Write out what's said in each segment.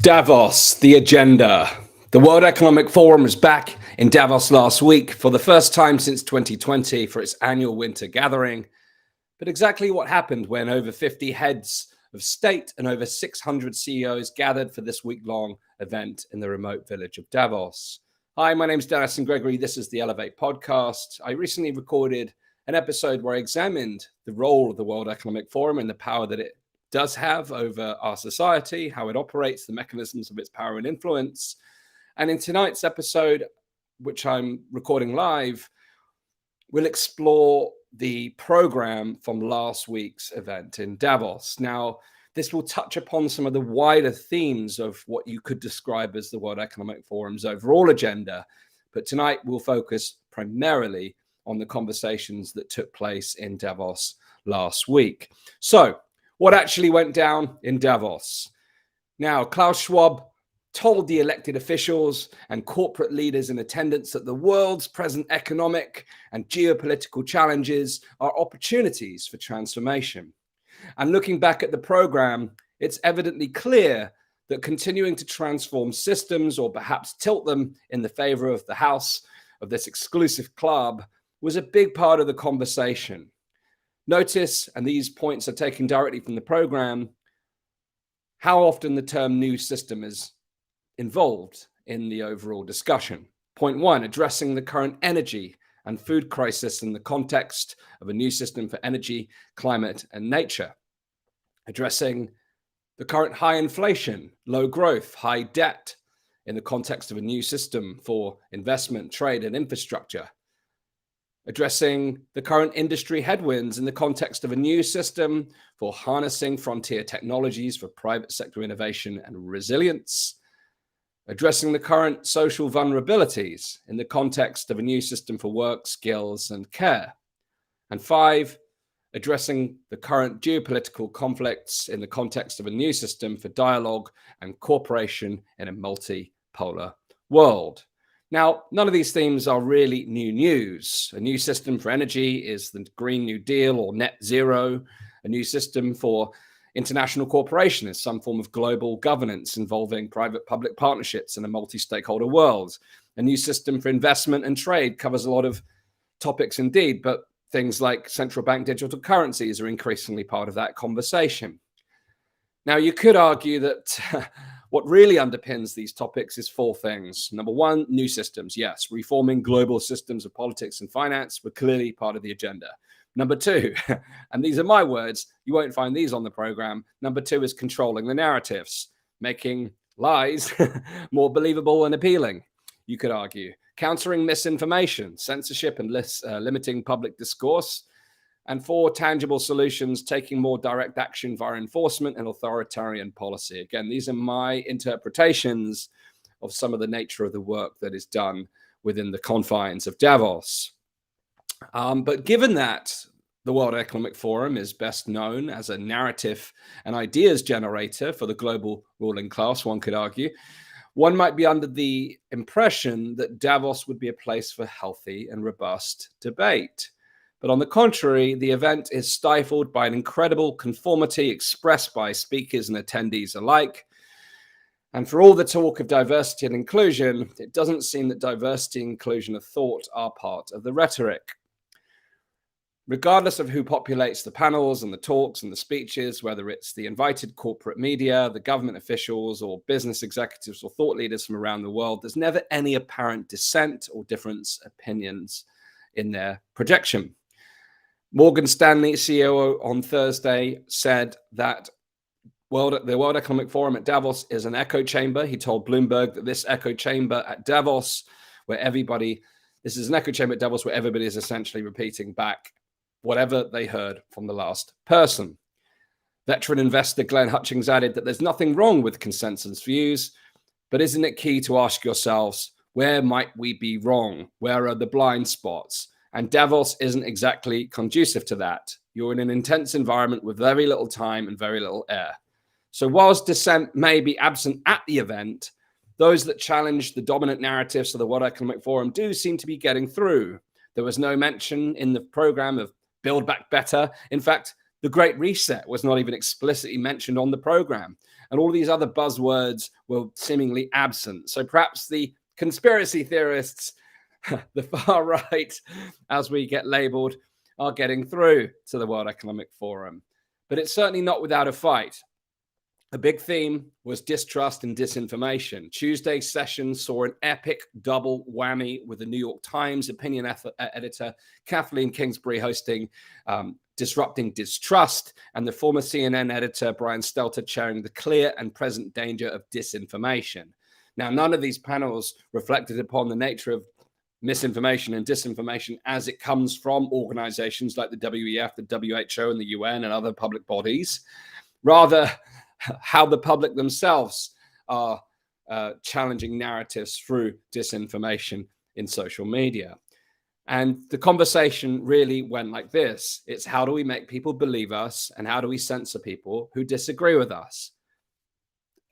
Davos, the agenda. The World Economic Forum was back in Davos last week for the first time since 2020 for its annual winter gathering. But exactly what happened when over 50 heads of state and over 600 CEOs gathered for this week-long event in the remote village of Davos? Hi, my name is Astin-Gregory. This is the Elevate podcast. I recently recorded an episode where I examined the role of the World Economic Forum and the power that it does have over our society, how it operates, the mechanisms of its power and influence. And in tonight's episode, which I'm recording live, we'll explore the program from last week's event in Davos. Now, this will touch upon some of the wider themes of what you could describe as the World Economic Forum's overall agenda. But tonight we'll focus primarily on the conversations that took place in Davos last week. So, what actually went down in Davos? Now, Klaus Schwab told the elected officials and corporate leaders in attendance that the world's present economic and geopolitical challenges are opportunities for transformation. And looking back at the program, it's evidently clear that continuing to transform systems or perhaps tilt them in the favor of the house of this exclusive club was a big part of the conversation. Notice, and these points are taken directly from the program, how often the term new system is involved in the overall discussion. Point one, addressing the current energy and food crisis in the context of a new system for energy, climate, and nature. Addressing the current high inflation, low growth, high debt in the context of a new system for investment, trade, and infrastructure. Addressing the current industry headwinds in the context of a new system for harnessing frontier technologies for private sector innovation and resilience. Addressing the current social vulnerabilities in the context of a new system for work, skills, and care. And five, addressing the current geopolitical conflicts in the context of a new system for dialogue and cooperation in a multipolar world. Now, none of these themes are really new news. A new system for energy is the Green New Deal or net zero. A new system for international cooperation is some form of global governance involving private-public partnerships in a multi-stakeholder world. A new system for investment and trade covers a lot of topics indeed, but things like central bank digital currencies are increasingly part of that conversation. Now, you could argue that what really underpins these topics is four things. Number one, new systems. Yes, reforming global systems of politics and finance were clearly part of the agenda. Number two, and these are my words, you won't find these on the program. Number two is controlling the narratives, making lies more believable and appealing, you could argue. Countering misinformation, censorship, and limiting public discourse. And four, tangible solutions, taking more direct action via enforcement and authoritarian policy. Again, these are my interpretations of some of the nature of the work that is done within the confines of Davos. But given that the World Economic Forum is best known as a narrative and ideas generator for the global ruling class, one could argue, one might be under the impression that Davos would be a place for healthy and robust debate. But on the contrary, the event is stifled by an incredible conformity expressed by speakers and attendees alike. And for all the talk of diversity and inclusion, it doesn't seem that diversity and inclusion of thought are part of the rhetoric. Regardless of who populates the panels and the talks and the speeches, whether it's the invited corporate media, the government officials, or business executives or thought leaders from around the world, there's never any apparent dissent or difference opinions in their projection. Morgan Stanley, CEO, on Thursday said that the World Economic Forum at Davos is an echo chamber. He told Bloomberg that this echo chamber at Davos, this is an echo chamber at Davos where everybody is essentially repeating back whatever they heard from the last person. Veteran investor Glenn Hutchings added that there's nothing wrong with consensus views, but isn't it key to ask yourselves, where might we be wrong? Where are the blind spots? And Davos isn't exactly conducive to that. You're in an intense environment with very little time and very little air. So whilst dissent may be absent at the event, those that challenge the dominant narratives of the World Economic Forum do seem to be getting through. There was no mention in the program of Build Back Better. In fact, the Great Reset was not even explicitly mentioned on the program. and all these other buzzwords were seemingly absent. So perhaps the conspiracy theorists, the far right, as we get labeled, are getting through to the World Economic Forum. But it's certainly not without a fight. A big theme was distrust and disinformation. Tuesday's session saw an epic double whammy with the New York Times opinion editor Kathleen Kingsbury hosting Disrupting Distrust, and the former CNN editor Brian Stelter chairing the Clear and Present Danger of Disinformation. Now, none of these panels reflected upon the nature of misinformation and disinformation as it comes from organizations like the WEF, the WHO, and the UN and other public bodies. Rather, how the public themselves are challenging narratives through disinformation in social media. And the conversation really went like this. It's how do we make people believe us, and how do we censor people who disagree with us?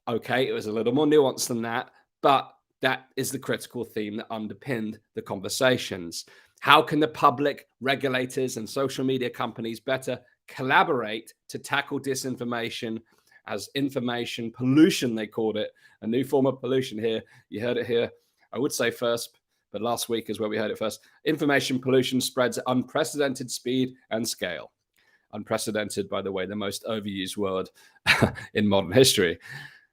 Okay, it was a little more nuanced than that, but that is the critical theme that underpinned the conversations. How can the public, regulators, and social media companies better collaborate to tackle disinformation as information pollution, they called it, a new form of pollution here. You heard it here, I would say first, but last week is where we heard it first. Information pollution spreads at unprecedented speed and scale. Unprecedented, by the way, the most overused word in modern history.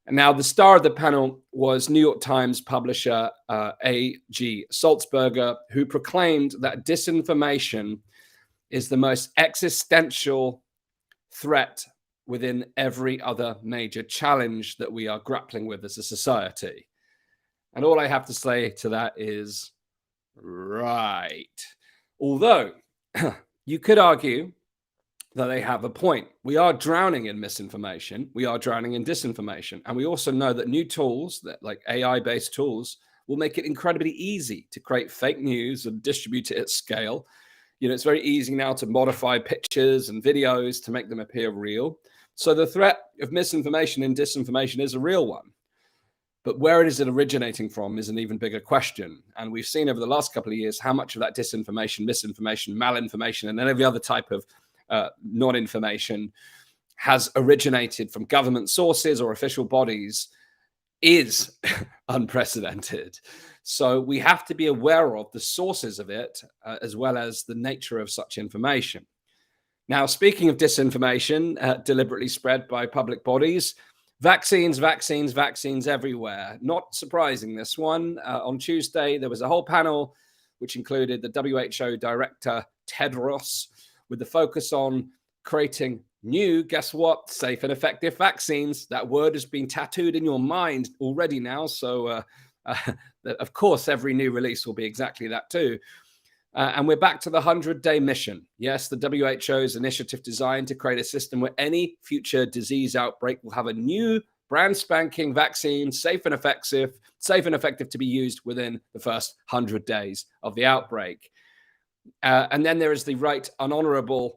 And now the star of the panel was New York Times publisher A.G. Salzberger, who proclaimed that disinformation is the most existential threat within every other major challenge that we are grappling with as a society. And all I have to say to that is, right. Although you could argue that they have a point. We are drowning in misinformation. We are drowning in disinformation. And we also know that new tools, that like AI-based tools, will make it incredibly easy to create fake news and distribute it at scale. You know, it's very easy now to modify pictures and videos to make them appear real. So the threat of misinformation and disinformation is a real one. But where is it originating from is an even bigger question. And we've seen over the last couple of years how much of that disinformation, misinformation, malinformation, and every other type of non-information has originated from government sources or official bodies is unprecedented. So we have to be aware of the sources of it as well as the nature of such information. Now, speaking of disinformation deliberately spread by public bodies, vaccines everywhere. Not surprising, this one. On Tuesday, there was a whole panel which included the WHO director, Tedros, with the focus on creating new, guess what, safe and effective vaccines. That word has been tattooed in your mind already now. So, of course, every new release will be exactly that too. And we're back to the 100-day mission. Yes, the WHO's initiative designed to create a system where any future disease outbreak will have a new brand spanking vaccine, safe and effective to be used within the first 100 days of the outbreak. And then there is the right unhonorable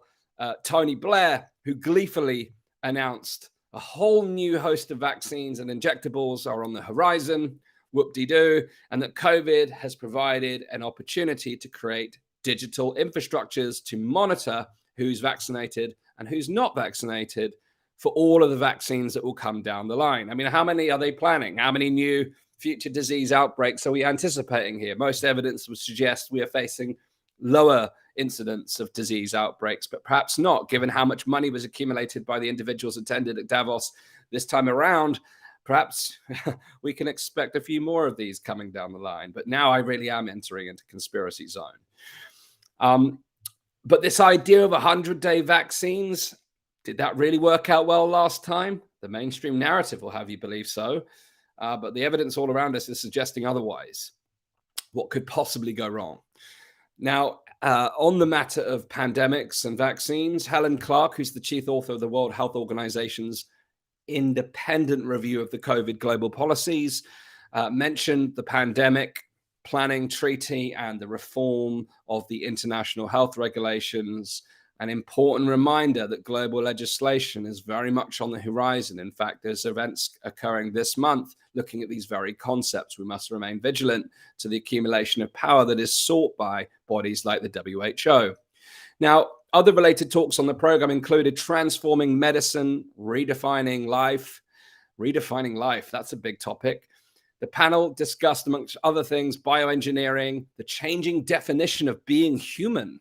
Tony Blair, who gleefully announced a whole new host of vaccines and injectables are on the horizon. Whoop-de-doo, and that COVID has provided an opportunity to create digital infrastructures to monitor who's vaccinated and who's not vaccinated for all of the vaccines that will come down the line. I mean, how many are they planning? How many new future disease outbreaks are we anticipating here? Most evidence would suggest we are facing lower incidence of disease outbreaks, but perhaps not, given how much money was accumulated by the individuals attended at Davos this time around. Perhaps we can expect a few more of these coming down the line. But now I really am entering into conspiracy zone. But this idea of 100-day vaccines, did that really work out well last time? The mainstream narrative will have you believe so. But the evidence all around us is suggesting otherwise. What could possibly go wrong? Now, on the matter of pandemics and vaccines, Helen Clark, who's the chief author of the World Health Organization's independent review of the COVID global policies, mentioned the pandemic planning treaty and the reform of the international health regulations. An important reminder that global legislation is very much on the horizon. In fact, there's events occurring this month looking at these very concepts. We must remain vigilant to the accumulation of power that is sought by bodies like the WHO. Now, other related talks on the program included transforming medicine, redefining life, redefining life. That's a big topic. The panel discussed, amongst other things, bioengineering, the changing definition of being human,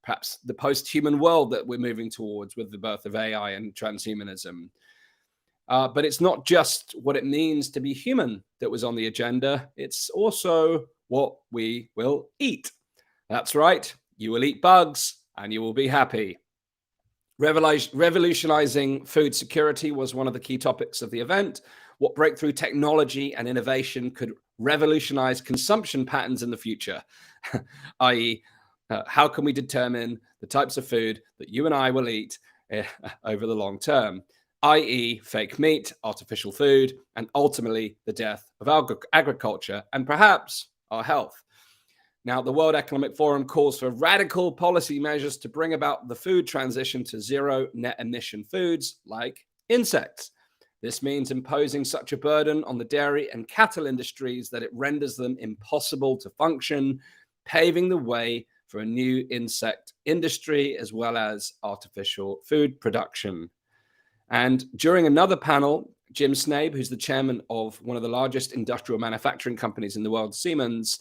perhaps the post-human world that we're moving towards with the birth of AI and transhumanism. But it's not just what it means to be human that was on the agenda. It's also what we will eat. That's right. You will eat bugs and you will be happy. Revolutionizing food security was one of the key topics of the event. What breakthrough technology and innovation could revolutionize consumption patterns in the future? i.e., how can we determine the types of food that you and I will eat over the long term? I.e., fake meat, artificial food, and ultimately the death of agriculture and perhaps our health. Now, the World Economic Forum calls for radical policy measures to bring about the food transition to zero net emission foods like insects. This means imposing such a burden on the dairy and cattle industries that it renders them impossible to function, paving the way for a new insect industry as well as artificial food production. And during another panel, Jim Snabe, who's the chairman of one of the largest industrial manufacturing companies in the world, Siemens,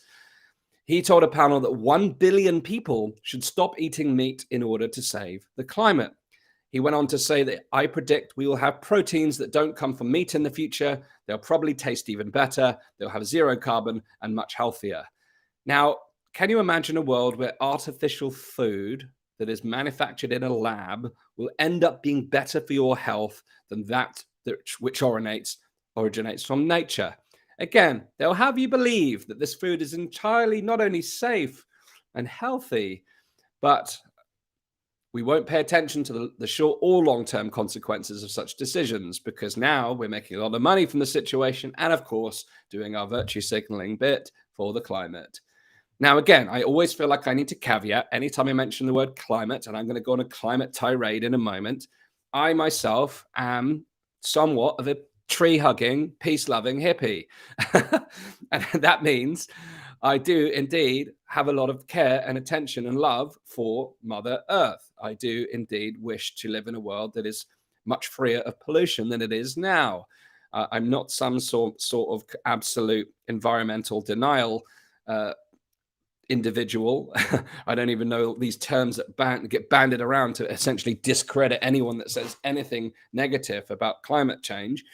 he told a panel that 1 billion people should stop eating meat in order to save the climate. He went on to say that I predict we will have proteins that don't come from meat in the future. They'll probably taste even better. They'll have zero carbon and much healthier. Now, can you imagine a world where artificial food that is manufactured in a lab will end up being better for your health than that which originates from nature? Again, they'll have you believe that this food is entirely not only safe and healthy, but we won't pay attention to the short or long-term consequences of such decisions because now we're making a lot of money from the situation and, of course, doing our virtue signaling bit for the climate. Now, again, I always feel like I need to caveat anytime I mention the word climate, and I'm going to go on a climate tirade in a moment. I myself am somewhat of a tree-hugging, peace-loving hippie. And that means I do indeed have a lot of care and attention and love for Mother Earth. I do indeed wish to live in a world that is much freer of pollution than it is now. I'm not some sort of absolute environmental denial individual. I don't even know these terms that get banded around to essentially discredit anyone that says anything negative about climate change.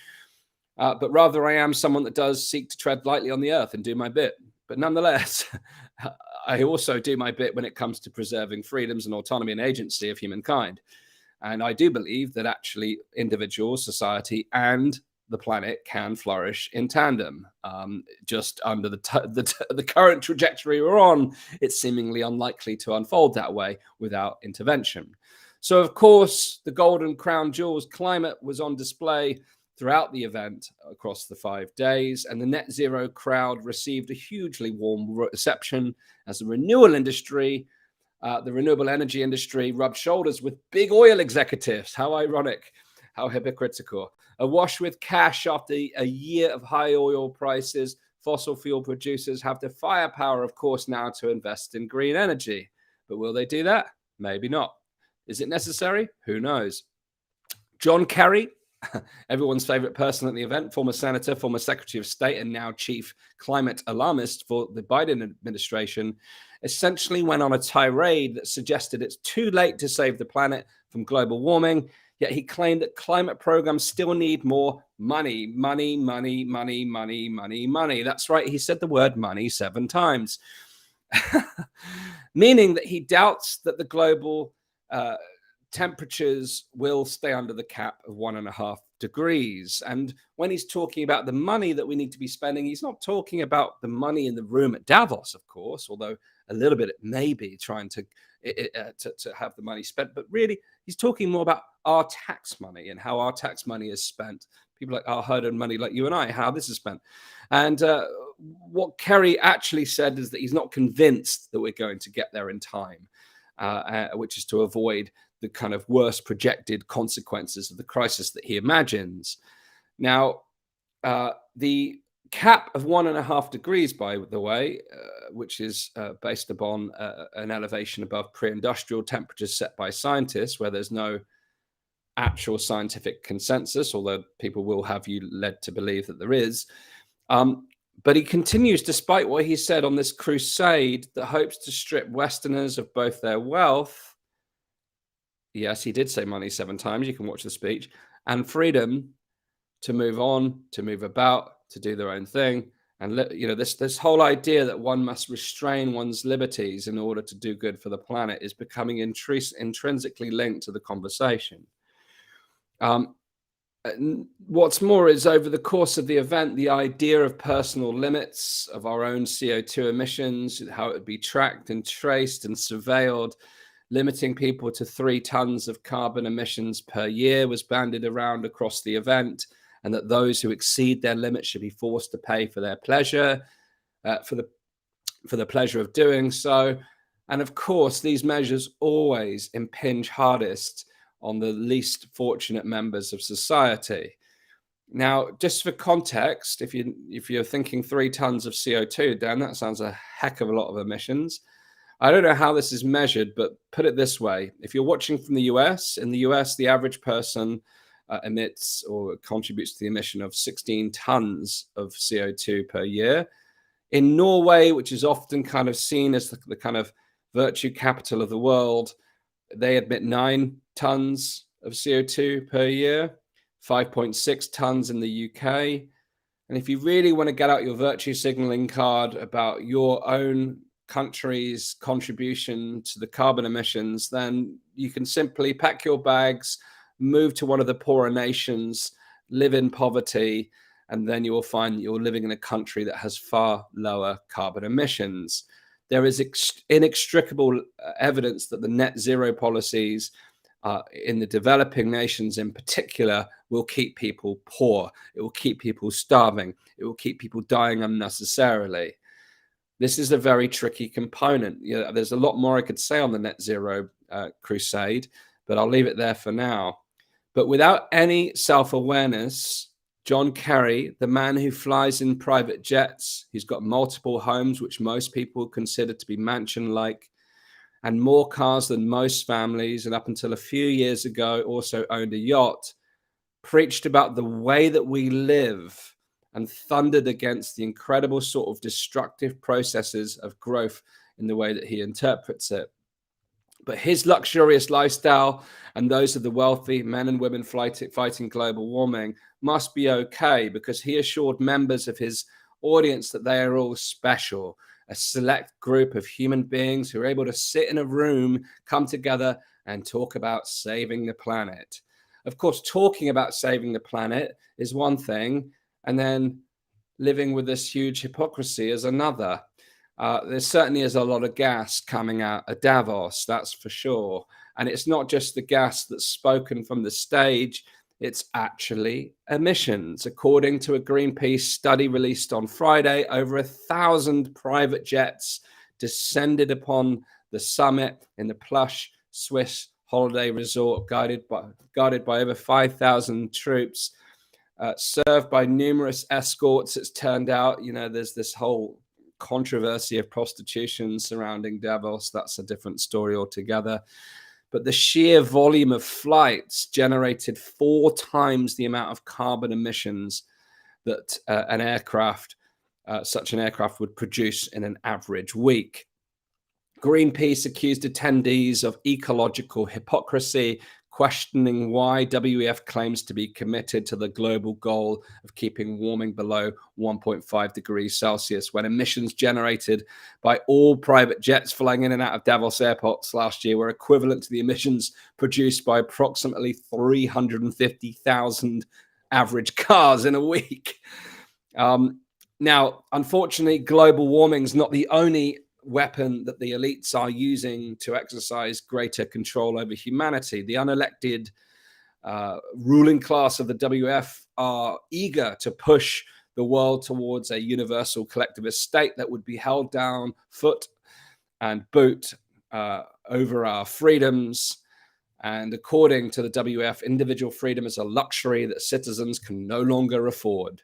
But rather, I am someone that does seek to tread lightly on the earth and do my bit. But nonetheless, I also do my bit when it comes to preserving freedoms and autonomy and agency of humankind. And I do believe that actually individuals, society, and the planet can flourish in tandem. Just under the current trajectory we're on, it's seemingly unlikely to unfold that way without intervention. So, of course, the Golden Crown Jewels climate was on display throughout the event across the 5 days, and the net zero crowd received a hugely warm reception as the renewable energy industry rubbed shoulders with big oil executives. How ironic, how hypocritical. Awash with cash after a year of high oil prices, fossil fuel producers have the firepower, of course, now to invest in green energy. But will they do that? Maybe not. Is it necessary? Who knows? John Kerry, everyone's favorite person at the event, former senator, former secretary of state, and now chief climate alarmist for the Biden administration, essentially went on a tirade that suggested it's too late to save the planet from global warming. Yet he claimed that climate programs still need more money, money, money, money, money, money, money. That's right. He said the word money 7 times, meaning that he doubts that the global temperatures will stay under the cap of 1.5 degrees. And when he's talking about the money that we need to be spending, he's not talking about the money in the room at Davos, of course, although a little bit it may be trying to have the money spent. But really, he's talking more about our tax money and how our tax money is spent. People like our hard-earned money, like you and I, how this is spent. And what Kerry actually said is that he's not convinced that we're going to get there in time, which is to avoid the kind of worst projected consequences of the crisis that he imagines. Now, the cap of 1.5 degrees, by the way, which is based upon an elevation above pre-industrial temperatures set by scientists, where there's no actual scientific consensus, although people will have you led to believe that there is. But he continues, despite what he said, on this crusade that hopes to strip Westerners of both their wealth. Yes, he did say money 7 times. You can watch the speech. And freedom to move on, to move about, to do their own thing. And this whole idea that one must restrain one's liberties in order to do good for the planet is becoming intrinsically linked to the conversation. What's more is, over the course of the event, the idea of personal limits of our own CO2 emissions, how it would be tracked and traced and surveilled, limiting people to 3 tons of carbon emissions per year, was bandied around across the event, and that those who exceed their limit should be forced to pay for their pleasure, for the pleasure of doing so. And of course, these measures always impinge hardest on the least fortunate members of society. Now, just for context, if you're thinking 3 tons of CO2, Dan, that sounds a heck of a lot of emissions. I don't know how this is measured, but put it this way. If you're watching from the US, in the US, the average person emits or contributes to the emission of 16 tons of CO2 per year. In Norway, which is often kind of seen as the kind of virtue capital of the world, they emit 9 tons of CO2 per year, 5.6 tons in the UK. And if you really want to get out your virtue signaling card about your own country's contribution to the carbon emissions, then you can simply pack your bags, move to one of the poorer nations, live in poverty, and then you will find that you're living in a country that has far lower carbon emissions. There is inextricable evidence that the net zero policies in the developing nations in particular will keep people poor. It will keep people starving. It will keep people dying unnecessarily. This is a very tricky component. There's a lot more I could say on the net zero crusade, but I'll leave it there for now. But without any self-awareness, John Kerry, the man who flies in private jets, he's got multiple homes, which most people consider to be mansion-like, and more cars than most families, and up until a few years ago also owned a yacht, preached about the way that we live and thundered against the incredible sort of destructive processes of growth in the way that he interprets it. But his luxurious lifestyle and those of the wealthy, men and women fighting global warming, must be okay, because he assured members of his audience that they are all special, a select group of human beings who are able to sit in a room, come together and talk about saving the planet. Of course, talking about saving the planet is one thing, and then living with this huge hypocrisy is another. There certainly is a lot of gas coming out of Davos, that's for sure. And it's not just the gas that's spoken from the stage, it's actually emissions. According to a Greenpeace study released on Friday, over 1,000 private jets descended upon the summit in the plush Swiss holiday resort, guarded by over 5,000 troops, served by numerous escorts. It's turned out, there's this whole controversy of prostitution surrounding Davos. That's a different story altogether. But the sheer volume of flights generated 4 times the amount of carbon emissions that such an aircraft would produce in an average week. Greenpeace accused attendees of ecological hypocrisy, questioning why WEF claims to be committed to the global goal of keeping warming below 1.5 degrees Celsius, when emissions generated by all private jets flying in and out of Davos airports last year were equivalent to the emissions produced by approximately 350,000 average cars in a week. Now, unfortunately, global warming is not the only weapon that the elites are using to exercise greater control over humanity. The unelected ruling class of the WF are eager to push the world towards a universal collectivist state that would be held down foot and boot over our freedoms. And according to the WF, individual freedom is a luxury that citizens can no longer afford.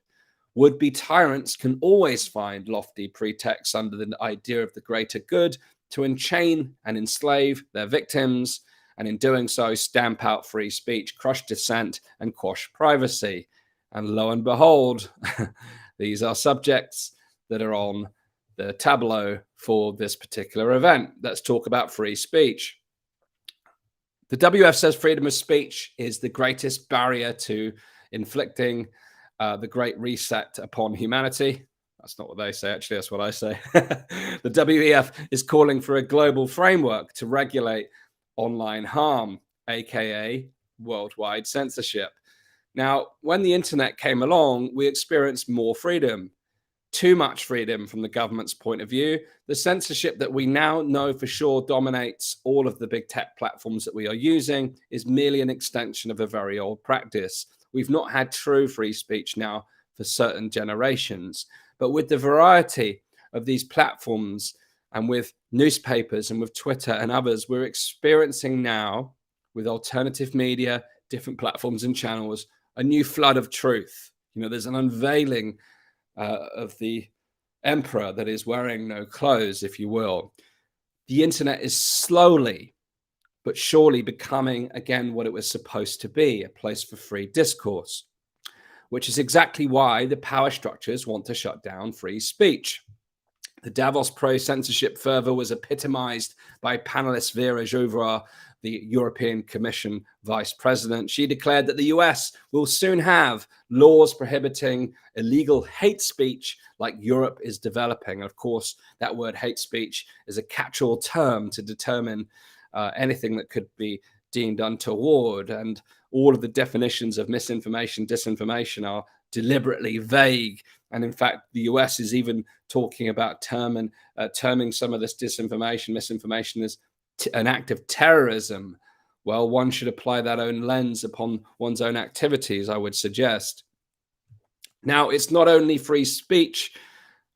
Would-be tyrants can always find lofty pretexts under the idea of the greater good to enchain and enslave their victims, and in doing so, stamp out free speech, crush dissent, and quash privacy. And lo and behold, these are subjects that are on the tableau for this particular event. Let's talk about free speech. The WF says freedom of speech is the greatest barrier to inflicting the Great Reset upon humanity. That's not what they say, actually, that's what I say. The WEF is calling for a global framework to regulate online harm, aka worldwide censorship. Now, when the internet came along, we experienced more freedom, too much freedom from the government's point of view. The censorship that we now know for sure dominates all of the big tech platforms that we are using is merely an extension of a very old practice. We've not had true free speech now for certain generations. But with the variety of these platforms and with newspapers and with Twitter and others, we're experiencing now with alternative media, different platforms and channels, a new flood of truth. There's an unveiling of the emperor that is wearing no clothes, if you will. The internet is slowly but surely becoming, again, what it was supposed to be, a place for free discourse, which is exactly why the power structures want to shut down free speech. The Davos pro-censorship fervor was epitomized by panelist Vera Jouvra, the European Commission vice president. She declared that the US will soon have laws prohibiting illegal hate speech like Europe is developing. Of course, that word hate speech is a catch-all term to determine anything that could be deemed untoward. And all of the definitions of misinformation, disinformation are deliberately vague. And in fact, the US is even talking about terming some of this disinformation, misinformation as an act of terrorism. Well, one should apply that own lens upon one's own activities, I would suggest. Now, it's not only free speech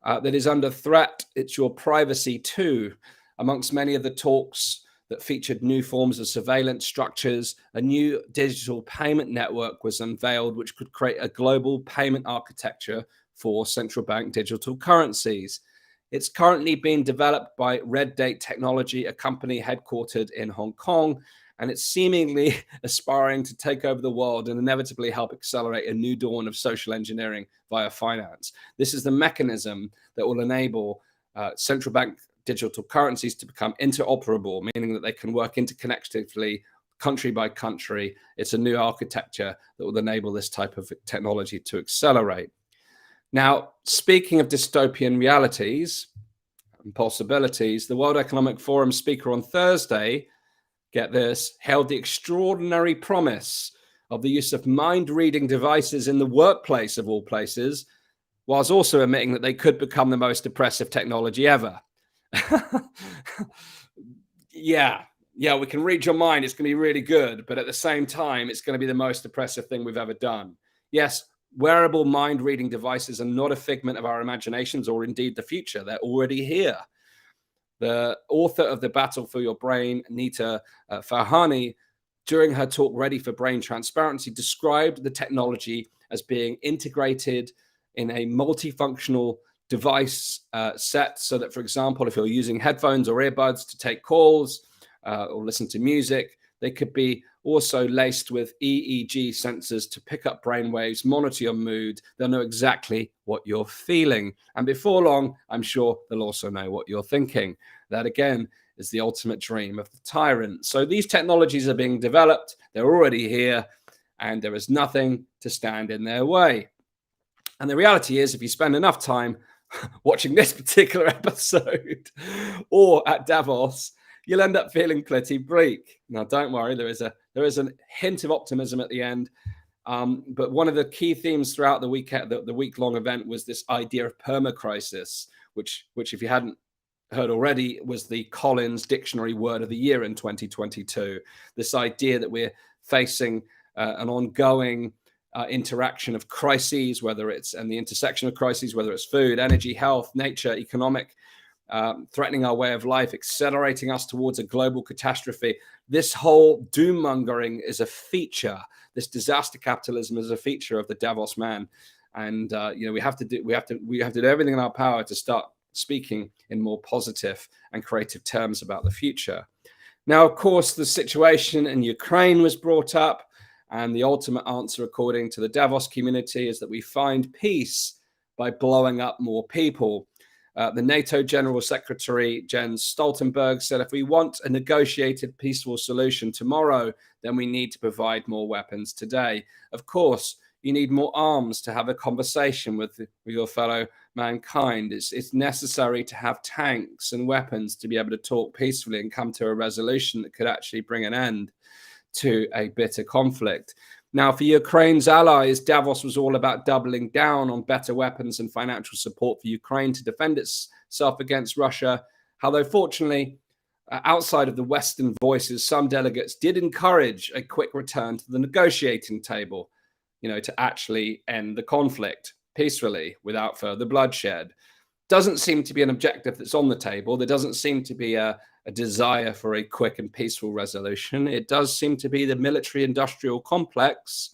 that is under threat, it's your privacy too. Amongst many of the talks that featured new forms of surveillance structures, a new digital payment network was unveiled, which could create a global payment architecture for central bank digital currencies. It's currently being developed by Red Date Technology, a company headquartered in Hong Kong, and it's seemingly aspiring to take over the world and inevitably help accelerate a new dawn of social engineering via finance. This is the mechanism that will enable central bank digital currencies to become interoperable, meaning that they can work interconnectively, country by country. It's a new architecture that will enable this type of technology to accelerate. Now, speaking of dystopian realities and possibilities, the World Economic Forum speaker on Thursday, get this, held the extraordinary promise of the use of mind-reading devices in the workplace of all places, whilst also admitting that they could become the most oppressive technology ever. Yeah, we can read your mind. It's going to be really good. But at the same time, it's going to be the most oppressive thing we've ever done. Yes, wearable mind-reading devices are not a figment of our imaginations or indeed the future. They're already here. The author of The Battle for Your Brain, Nita Farhani, during her talk Ready for Brain Transparency, described the technology as being integrated in a multifunctional device set, so that, for example, if you're using headphones or earbuds to take calls or listen to music, they could be also laced with EEG sensors to pick up brainwaves, monitor your mood. They'll know exactly what you're feeling. And before long, I'm sure they'll also know what you're thinking. That, again, is the ultimate dream of the tyrant. So these technologies are being developed. They're already here, and there is nothing to stand in their way. And the reality is, if you spend enough time watching this particular episode or at Davos, you'll end up feeling pretty bleak. Now, don't worry, there is a hint of optimism at the end. But one of the key themes throughout the week-long event was this idea of permacrisis, which if you hadn't heard already, was the Collins Dictionary Word of the Year in 2022. This idea that we're facing an ongoing interaction of crises, and the intersection of crises, whether it's food, energy, health, nature, economic, threatening our way of life, accelerating us towards a global catastrophe. This whole doom mongering is a feature. This disaster capitalism is a feature of the Davos man, and we have to do everything in our power to start speaking in more positive and creative terms about the future. Now, of course, the situation in Ukraine was brought up, and the ultimate answer, according to the Davos community, is that we find peace by blowing up more people. The NATO General Secretary Jens Stoltenberg said if we want a negotiated peaceful solution tomorrow, then we need to provide more weapons today. Of course, you need more arms to have a conversation with your fellow mankind. It's necessary to have tanks and weapons to be able to talk peacefully and come to a resolution that could actually bring an end to a bitter conflict. Now, for Ukraine's allies, Davos was all about doubling down on better weapons and financial support for Ukraine to defend itself against Russia. Although, fortunately, outside of the Western voices, some delegates did encourage a quick return to the negotiating table, to actually end the conflict peacefully without further bloodshed. Doesn't seem to be an objective that's on the table. There doesn't seem to be a desire for a quick and peaceful resolution. It does seem to be the military-industrial complex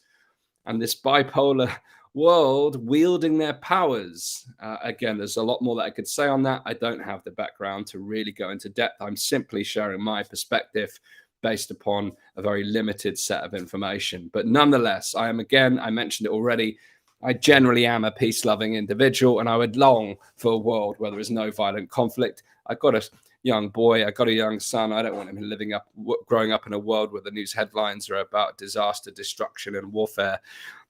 and this bipolar world wielding their powers. Again, there's a lot more that I could say on that. I don't have the background to really go into depth. I'm simply sharing my perspective based upon a very limited set of information. But nonetheless, I mentioned it already, I generally am a peace-loving individual, and I would long for a world where there is no violent conflict. I've got a young boy, I've got a young son. I don't want him growing up in a world where the news headlines are about disaster, destruction, and warfare.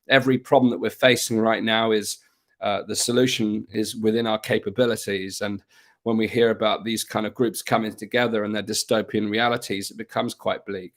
Every problem that we're facing right now is the solution is within our capabilities. And when we hear about these kind of groups coming together and their dystopian realities, it becomes quite bleak.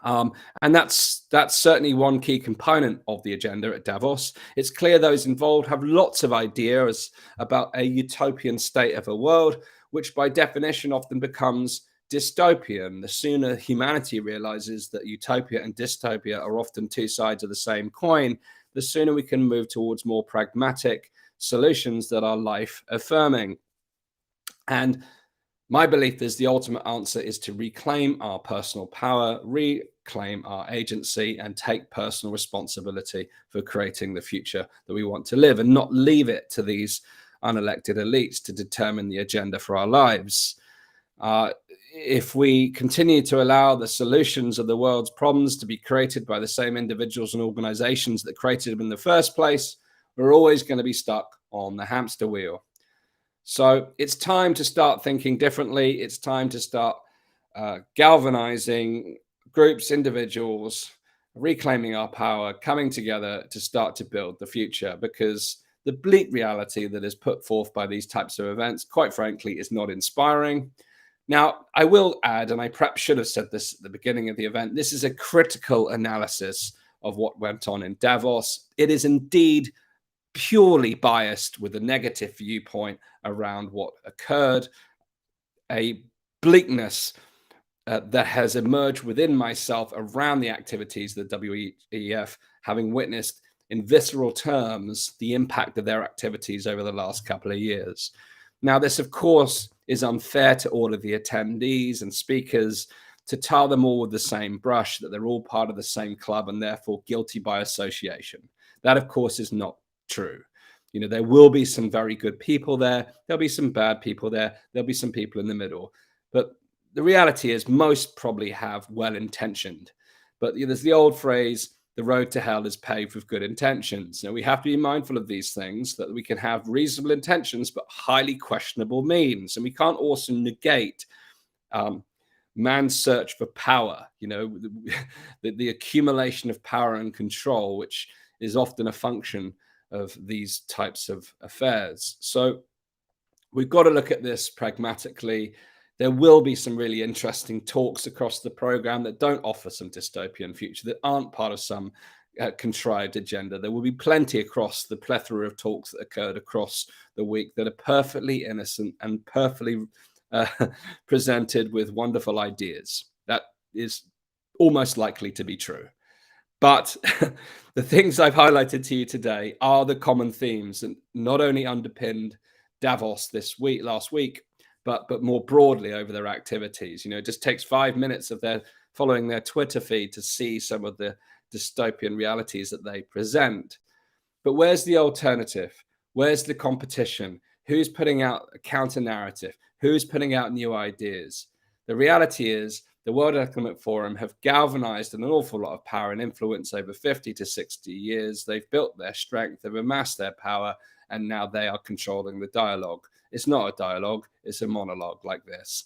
And that's certainly one key component of the agenda at Davos. It's clear those involved have lots of ideas about a utopian state of a world, which by definition often becomes dystopian. The sooner humanity realizes that utopia and dystopia are often two sides of the same coin, the sooner we can move towards more pragmatic solutions that are life affirming. And my belief is the ultimate answer is to reclaim our personal power, reclaim our agency, and take personal responsibility for creating the future that we want to live, and not leave it to these unelected elites to determine the agenda for our lives. If we continue to allow the solutions of the world's problems to be created by the same individuals and organizations that created them in the first place, we're always going to be stuck on the hamster wheel. So it's time to start thinking differently. It's time to start galvanizing groups, individuals, reclaiming our power, coming together to start to build the future, because the bleak reality that is put forth by these types of events, quite frankly, is not inspiring. Now, I will add, and I perhaps should have said this at the beginning of the event, this is a critical analysis of what went on in Davos. It is indeed purely biased with a negative viewpoint around what occurred, a bleakness that has emerged within myself around the activities of the WEF, having witnessed in visceral terms the impact of their activities over the last couple of years. Now, this, of course, is unfair to all of the attendees and speakers to tar them all with the same brush, that they're all part of the same club and therefore guilty by association. That, of course, is not true. There will be some very good people there. There'll be some bad people there. There'll be some people in the middle. But the reality is most probably have well-intentioned. But there's the old phrase, the road to hell is paved with good intentions. Now, we have to be mindful of these things, that we can have reasonable intentions, but highly questionable means. And we can't also negate man's search for power, the accumulation of power and control, which is often a function of these types of affairs. So we've got to look at this pragmatically. There will be some really interesting talks across the program that don't offer some dystopian future, that aren't part of some contrived agenda. There will be plenty across the plethora of talks that occurred across the week that are perfectly innocent and perfectly presented with wonderful ideas. That is almost likely to be true. But the things I've highlighted to you today are the common themes, and not only underpinned Davos last week, but more broadly over their activities. It just takes 5 minutes of following their Twitter feed to see some of the dystopian realities that they present. But where's the alternative? Where's the competition? Who's putting out a counter narrative? Who's putting out new ideas? The reality is the World Economic Forum have galvanized an awful lot of power and influence over 50 to 60 years. They've built their strength, they've amassed their power, and now they are controlling the dialogue. It's not a dialogue, it's a monologue like this.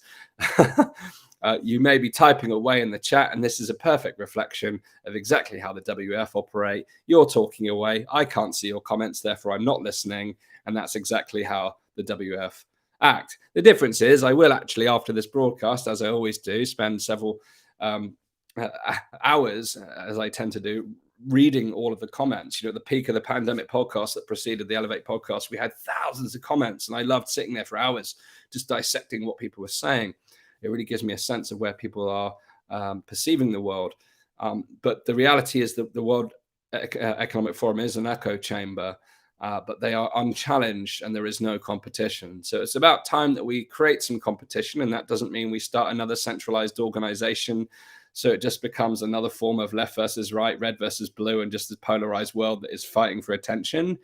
You may be typing away in the chat, and this is a perfect reflection of exactly how the WF operate. You're talking away. I can't see your comments, therefore I'm not listening. And that's exactly how the WF act. The difference is I will actually, after this broadcast, as I always do, spend several hours, as I tend to do, reading all of the comments. At the peak of the pandemic podcast that preceded the Elevate podcast, we had thousands of comments, and I loved sitting there for hours just dissecting what people were saying. It really gives me a sense of where people are perceiving the world. But the reality is that the World Economic Forum is an echo chamber, but they are unchallenged and there is no competition. So it's about time that we create some competition, and that doesn't mean we start another centralized organization. So it just becomes another form of left versus right, red versus blue, and just a polarized world that is fighting for attention.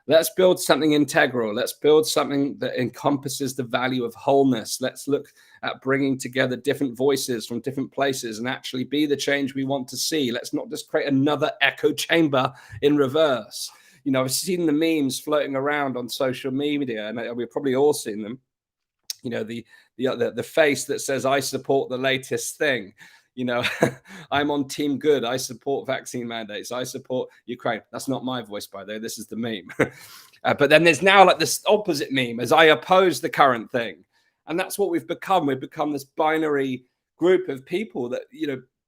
Let's build something integral. Let's build something that encompasses the value of wholeness. Let's look at bringing together different voices from different places and actually be the change we want to see. Let's not just create another echo chamber in reverse. I've seen the memes floating around on social media, and we've probably all seen them. The face that says, "I support the latest thing." I'm on team good. I support vaccine mandates. I support Ukraine. That's not my voice, by the way. This is the meme. But then there's now like this opposite meme as I oppose the current thing. And that's what we've become. We've become this binary group of people that,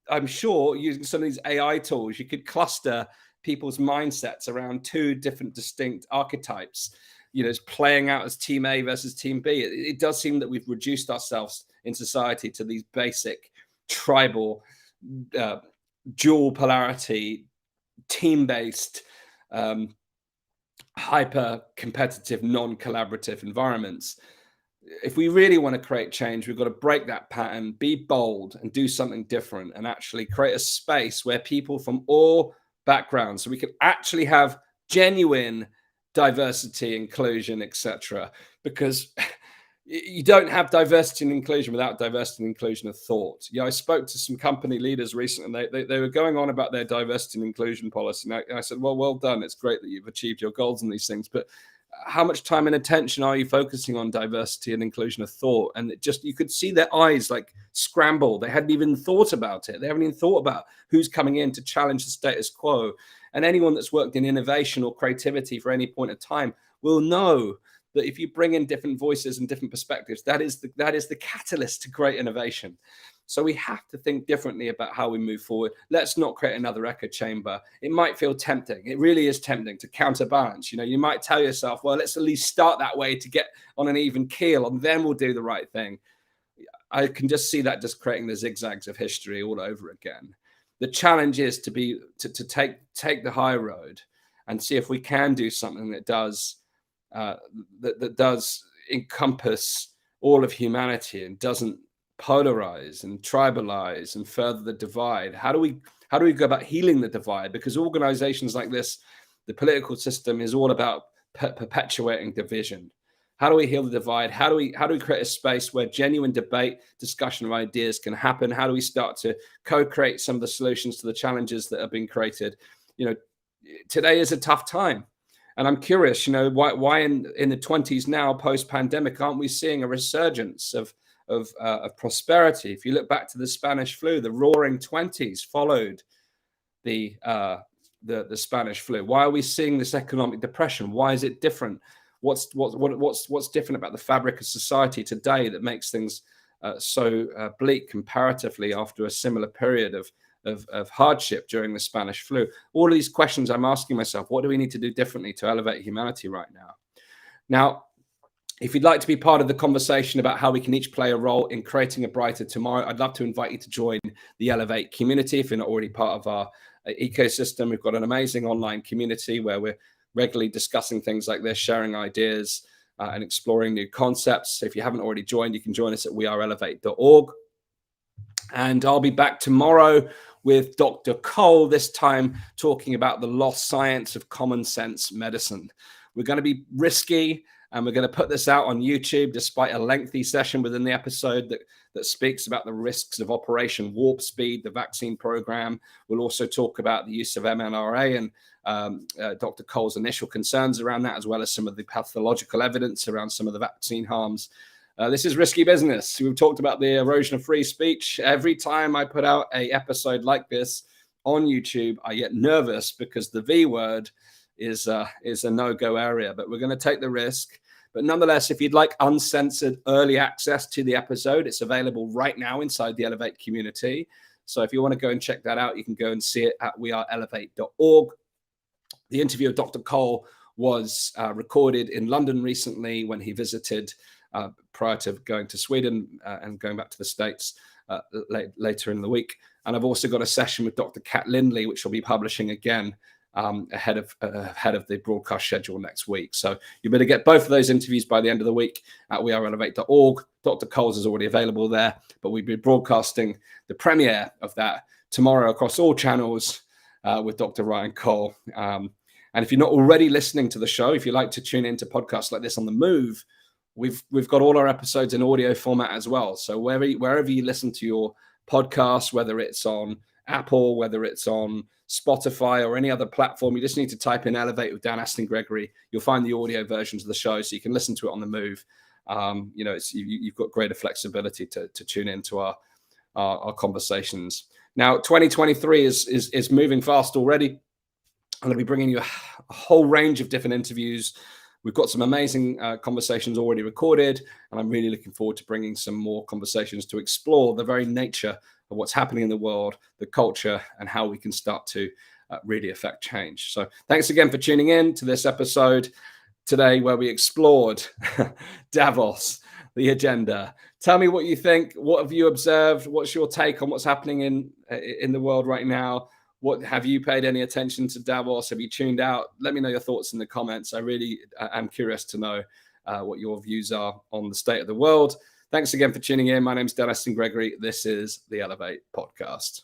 I'm sure using some of these AI tools, you could cluster people's mindsets around two different distinct archetypes, it's playing out as team A versus team B. It does seem that we've reduced ourselves in society to these basic tribal, dual polarity, team-based, hyper-competitive, non-collaborative environments. If we really want to create change, we've got to break that pattern, be bold, and do something different, and actually create a space where people from all backgrounds, so we can actually have genuine diversity, inclusion, etc. Because you don't have diversity and inclusion without diversity and inclusion of thought. I spoke to some company leaders recently, and they were going on about their diversity and inclusion policy. And I said, well done. It's great that you've achieved your goals in these things, but how much time and attention are you focusing on diversity and inclusion of thought? And you could see their eyes like scramble. They hadn't even thought about it. They haven't even thought about who's coming in to challenge the status quo. And anyone that's worked in innovation or creativity for any point of time will know that if you bring in different voices and different perspectives, that is the catalyst to great innovation. So we have to think differently about how we move forward. Let's not create another echo chamber. It might feel tempting. It really is tempting to counterbalance. You might tell yourself, well, let's at least start that way to get on an even keel, and then we'll do the right thing. I can just see that just creating the zigzags of history all over again. The challenge is to take the high road and see if we can do something that does that does encompass all of humanity and doesn't polarize and tribalize and further the divide. How do we go about healing the divide? Because organizations like this, the political system, is all about perpetuating division. How do we heal the divide? How do we create a space where genuine debate, discussion of ideas can happen? How do we start to co-create some of the solutions to the challenges that have been created? Today is a tough time. And I'm curious, why in the 20s now, post-pandemic, aren't we seeing a resurgence of prosperity? If you look back to the Spanish flu, the Roaring '20s followed the Spanish flu. Why are we seeing this economic depression? Why is it different? What's different about the fabric of society today that makes things so bleak comparatively after a similar period of hardship during the Spanish flu? All of these questions I'm asking myself, what do we need to do differently to elevate humanity right now? Now, if you'd like to be part of the conversation about how we can each play a role in creating a brighter tomorrow, I'd love to invite you to join the Elevate community. If you're not already part of our ecosystem, we've got an amazing online community where we're regularly discussing things like this, sharing ideas and exploring new concepts. So if you haven't already joined, you can join us at weareelevate.org. And I'll be back tomorrow with Dr. Cole, this time talking about the lost science of common sense medicine. We're going to be risky. And we're going to put this out on YouTube, despite a lengthy session within the episode that speaks about the risks of Operation Warp Speed, the vaccine program. We'll also talk about the use of mRNA and Dr. Cole's initial concerns around that, as well as some of the pathological evidence around some of the vaccine harms. This is risky business. We've talked about the erosion of free speech. Every time I put out an episode like this on YouTube, I get nervous because the V word is a no-go area, but we're going to take the risk. But nonetheless, if you'd like uncensored early access to the episode, it's available right now inside the Elevate community. So if you want to go and check that out, you can go and see it at weareelevate.org. The interview of Dr. Cole was recorded in London recently when he visited prior to going to Sweden and going back to the States later in the week. And I've also got a session with Dr. Kat Lindley, which will be publishing again ahead of the broadcast schedule next week. So you better get both of those interviews by the end of the week at weareelevate.org. Dr. Cole's is already available there, but we'll be broadcasting the premiere of that tomorrow across all channels with Dr. Ryan Cole. And if you're not already listening to the show, if you like to tune into podcasts like this on the move, we've got all our episodes in audio format as well. So wherever you listen to your podcast, whether it's on Apple, whether it's on Spotify or any other platform, you just need to type in Elevate with Dan Astin-Gregory. You'll find the audio versions of the show, so you can listen to it on the move. You've got greater flexibility to tune into our conversations. Now, 2023 is moving fast already. I'm going to be bringing you a whole range of different interviews. We've got some amazing conversations already recorded, and I'm really looking forward to bringing some more conversations to explore the very nature of what's happening in the world, the culture, and how we can start to really affect change. So thanks again for tuning in to this episode today where we explored Davos, the agenda. Tell me what you think. What have you observed? What's your take on what's happening in the world right now? What have you paid any attention to Davos? Have you tuned out? Let me know your thoughts in the comments. I really am curious to know what your views are on the state of the world. Thanks again for tuning in. My name is Dan Astin-Gregory. This is the Elevate Podcast.